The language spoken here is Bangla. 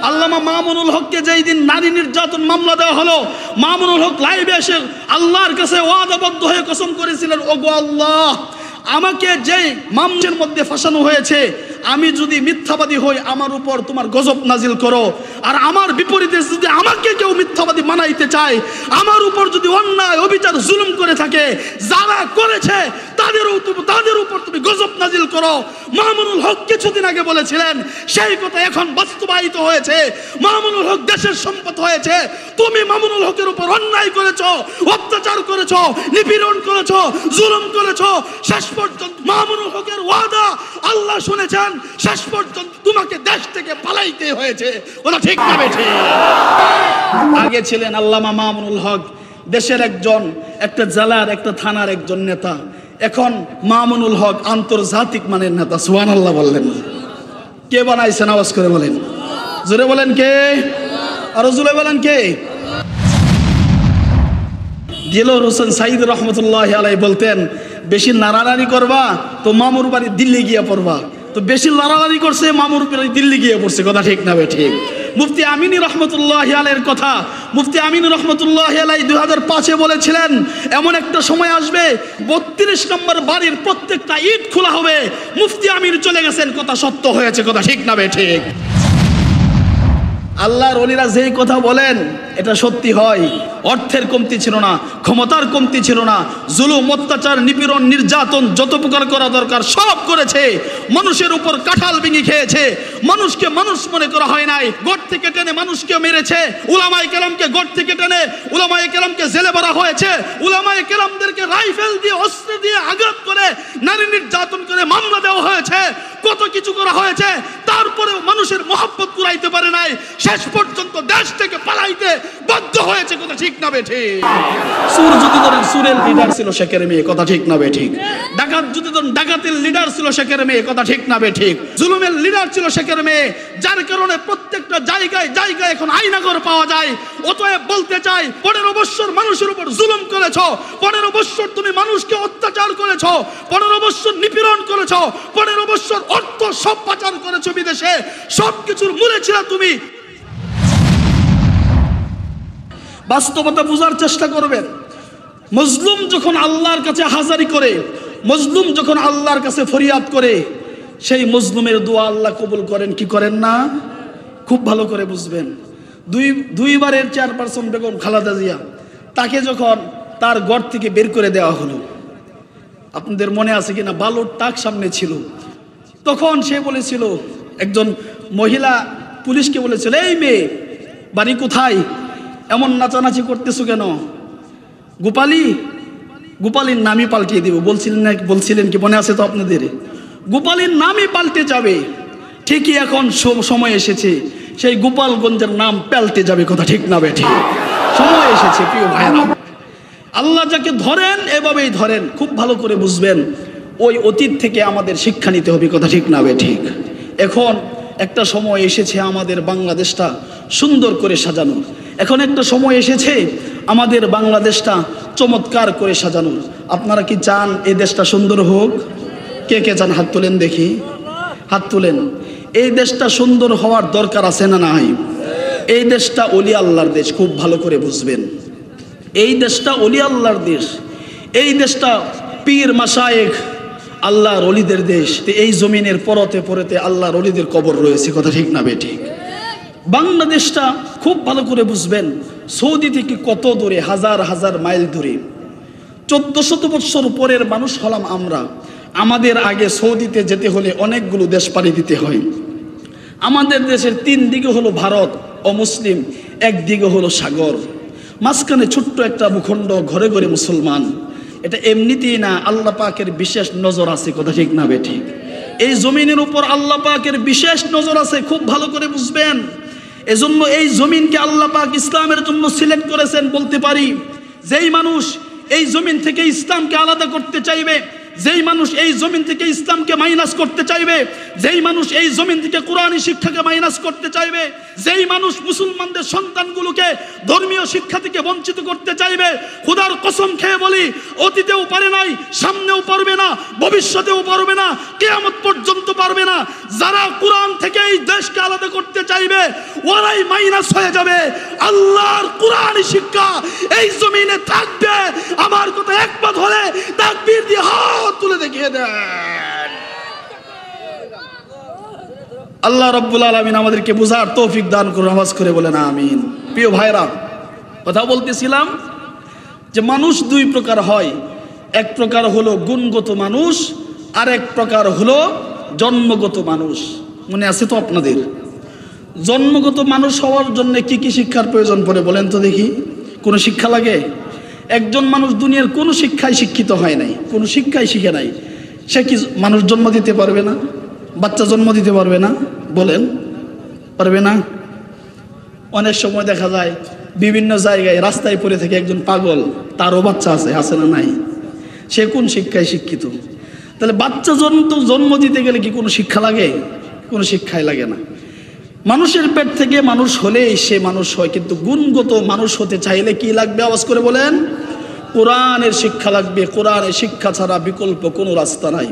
আল্লামা মামুনুল হককে যেই দিন নারী নির্যাতন মামলা দেওয়া হলো, মামুনুল হক লাইভে এসে আল্লাহর কাছে ওয়াদাবদ্ধ হয়ে কসম করেছিলেন, ওগো আল্লাহ, আমাকে যেই মামলার মধ্যে ফাঁসানো হয়েছে, আমি যদি মিথ্যাবাদী হই আমার উপর তোমার গজব নাজিল করো, আর আমার বিপরীতে যদি আমাকে কেউ মিথ্যাবাদী বানাইতে চায়, আমার উপর যদি অন্যায় অবিচার জুলুম করে থাকে, যারা করেছে তাদের উপর তুমি গজব নাজিল করো। মামুনুল হক কিছুদিন আগে বলেছিলেন, সেই কথা এখন বাস্তবায়িত হয়েছে। মামুনুল হক দেশের সম্পদ হয়েছে। তুমি মামুনুল হকের উপর অন্যায় করেছো, অত্যাচার করেছো, নিপীড়ন করেছো, জুলুম করেছো। শেষ পর্যন্ত মামুনুল হকের ওয়াদা আল্লাহ শুনেছেন, শেষ পর্যন্ত তোমাকে দেশ থেকে পালাইতে হয়েছে। ওটা ঠিক না বেঠিক? আগে ছিলেন আল্লামা মামুনুল হক দেশের একটা জেলার একটা থানার একজন নেতা, এখন মামুনুল হক আন্তর্জাতিক মানের নেতা। সুবহানাল্লাহ বললেন। কে বানাইছেন? আওয়াজ করে বলেন, জোরে বলেন কে? আরো জোরে বলেন কে? দিলওয়ার হোসেন সাইদ রহমতুল্লাহ আলাইহি বলতেন, বেশি নাড়ানাড়ি করবা তো মামুর বাড়ি দিল্লি গিয়ে পড়বা। তো বেশি লড়ালড়ি করছে, মামুর বাড়ি দিল্লি গিয়ে পড়ছে। কথা ঠিক না ঠিক? মুফতি আমিনী রহমতুল্লাহ আলাইহির কথা, মুফতি আমিনী রহমতুল্লাহ আলাইহি 2005-এ বলেছিলেন, এমন একটা সময় আসবে 32 নম্বর বাড়ির প্রত্যেকটা ইট খোলা হবে। মুফতি আমিন চলে গেছেন, কথা সত্য হয়েছে। কথা ঠিক না ঠিক? আল্লাহর ওলিরা যেই কথা বলেন এটা সত্যি হয়। অর্থের কমতি ছিল না, ক্ষমতার কমতি ছিল না, জুলুম, অত্যাচার, নিপীড়ন, নির্যাতন যত প্রকার করা দরকার সব করেছে। মানুষের উপর কাঁঠাল ভেঙে খেয়েছে, মানুষকে মানুষ মনে করা হয় নাই। গড় থেকে টেনে মানুষকে মেরেছে, উলামায়ে কেরামকে গড় থেকে টেনে উলামায়ে কেরামকে জেলে ভরা হয়েছে, উলামায়ে কেরামদেরকে রাইফেল দিয়ে অস্ত্র দিয়ে আঘাত করে নারী নির্যাতন করে মামলা দেওয়া হয়েছে, কত কিছু করা হয়েছে। তারপরেও মানুষের মহব্বত কুড়াইতে পারে নাই, শেষ পর্যন্ত দেশ থেকে পালাইতে বাধ্য হয়েছে। কথা ঠিক না বেঠিক? সুর যদি ধরেন, সুরের লিডার ছিল শেখের মেয়ে। কথা ঠিক না বেঠিক? ডাকাত যদি ধরেন, ডাকাতের লিডার ছিল শেখের মেয়ে। কথা ঠিক না বেঠিক? জুলুমের লিডার ছিল শেখের মেয়ে, যার কারণে প্রত্যেকটা জায়গায় জায়গায় এখন আয়নাঘর পাওয়া যায়। অতএব বলতে চাই, 15 বছর মানুষের উপর জুলুম করেছো, 15 বছর তুমি মানুষকে অত্যাচার করেছো, 15 বছর নিপীড়ন করেছো, 15 বছর অর্থ সব পাচার করেছো বিদেশে, সবকিছুর মূলে ছিল তুমি। বাস্তবতা বোঝার চেষ্টা করবেন। মজলুম যখন আল্লাহর কাছে হাজারি করে, মজলুম যখন আল্লাহর কাছে ফরিয়াদ করে, সেই মজলুমের দোয়া আল্লাহ কবুল করেন কি করেন না? খুব ভালো করে বুঝবেন। দুইবারের চেয়ারপারসন বেগম খালেদা জিয়া, তাকে যখন তার ঘর থেকে বের করে দেওয়া হলো, আপনাদের মনে আছে কিনা, বালুর টাক সামনে ছিল, তখন সে বলেছিল, একজন মহিলা পুলিশকে বলেছিল, এই মেয়ে বাড়ি কোথায়, এমন নাচানাচি করতেছো কেন? গোপালীর নামই পাল্টিয়ে দিব বলছিলেন কি মনে আছে তো আপনাদের? গোপালীর নামই পাল্টে যাবে। ঠিকই এখন সময় এসেছে সেই গোপালগঞ্জের নাম পাল্টে যাবে। কথা ঠিক না বেঠিক? সময় এসেছে প্রিয় ভাইরা। আল্লাহ যাকে ধরেন এভাবেই ধরেন। খুব ভালো করে বুঝবেন, ওই অতীত থেকে আমাদের শিক্ষা নিতে হবে। কথা ঠিক না বেঠিক? এখন একটা সময় এসেছে আমাদের বাংলাদেশটা সুন্দর করে সাজানোর। এখন একটা সময় এসেছে আমাদের বাংলাদেশটা চমৎকার করে সাজানোর। আপনারা কি চান এই দেশটা সুন্দর হোক? কে কে চান? হাত তোলেন দেখি, হাত তোলেন। এই দেশটা সুন্দর হওয়ার দরকার আছে না নাই? এই দেশটা ওলি আল্লাহর দেশ। খুব ভালো করে বুঝবেন, এই দেশটা ওলি আল্লাহর দেশ। এই দেশটা পীর মাশায়েখ আল্লাহর ওলিদের দেশ। এই জমিনের পরতে পরতে আল্লাহর ওলিদের কবর রয়েছে। কথা ঠিক না বেঠিক? বাংলাদেশটা খুব ভালো করে বুঝবেন, সৌদি থেকে কত দূরে, হাজার হাজার মাইল দূরে। 1400 বছর পরের মানুষ হলাম আমরা। আমাদের আগে সৌদিতে যেতে হলে অনেকগুলো দেশ পাড়ি দিতে হয়। আমাদের দেশের 3 দিকে হলো ভারত অমুসলিম, একদিকে হলো সাগর, মাঝখানে ছোট্ট একটা ভূখণ্ড, ঘরে ঘরে মুসলমান। এটা এমনিতেই না, আল্লাহ পাকের বিশেষ নজর আছে। কথা ঠিক না বেঠিক? এই জমিনের উপর আল্লাহ পাকের বিশেষ নজর আছে। খুব ভালো করে বুঝবেন। এজন্য এই জমিনকে আল্লাহ পাক ইসলামের জন্য সিলেক্ট করেছেন। বলতে পারি, যেই মানুষ এই জমিন থেকে ইসলামকে আলাদা করতে চাইবে, যেই মানুষ এই জমিন থেকে ইসলামকে মাইনাস করতে চাইবে, যেই মানুষ এই জমিন থেকে কোরআনী শিক্ষাকে মাইনাস করতে চাইবে, যেই মানুষ মুসলমানদের সন্তানগুলোকে ধর্মীয় শিক্ষা থেকে বঞ্চিত করতে চাইবে, খোদার কসম খেয়ে বলি অতীতেও পারে নাই, সামনেও পারবে না, ভবিষ্যতেও পারবে না, কিয়ামত পর্যন্ত পারবে না। যারা কোরআন থেকে এই দেশকে আলাদা করতে চাইবে ওরাই মাইনাস হয়ে যাবে। আল্লাহর কোরআনী শিক্ষা এই জমিনে থাকবে। আমার কথা একমত হলে তাকবীর দিয়ে হাত তুলে দেখিয়ে দেন। আল্লাহ রাব্বুল আলামিন আমাদেরকে বুঝার তৌফিক দান করুন। আওয়াজ করে বলেন আমিন। প্রিয় ভাইরা, কথা বলতেছিলাম যে মানুষ দুই প্রকার হয়। এক প্রকার হলো গুণগত মানুষ, আর এক প্রকার হলো জন্মগত মানুষ। মনে আছে তো আপনাদের? জন্মগত মানুষ হওয়ার জন্য কি কি শিক্ষার প্রয়োজন পড়ে বলেন তো দেখি? কোনো শিক্ষা লাগে? একজন মানুষ দুনিয়ার কোনো শিক্ষায় শিক্ষিত হয় নাই, কোনো শিক্ষায় শিখে নাই, সে কি মানুষ জন্ম দিতে পারবে না? বাচ্চা জন্ম দিতে পারবে না? বলেন, পারবে না? অনেক সময় দেখা যায় বিভিন্ন জায়গায় রাস্তায় পড়ে থেকে একজন পাগল, তারও বাচ্চা আছে, আছে না নাই? সে কোন শিক্ষায় শিক্ষিত? তাহলে বাচ্চা জন্ম দিতে গেলে কি কোনো শিক্ষা লাগে? কোনো শিক্ষাই লাগে না। মানুষের পেট থেকে মানুষ হলেই সে মানুষ হয়, কিন্তু গুণগত মানুষ হতে চাইলে কি লাগবে? আওয়াজ করে বলেন, কোরআনের শিক্ষা লাগবে। কোরআনের শিক্ষা ছাড়া বিকল্প কোনো রাস্তা নাই।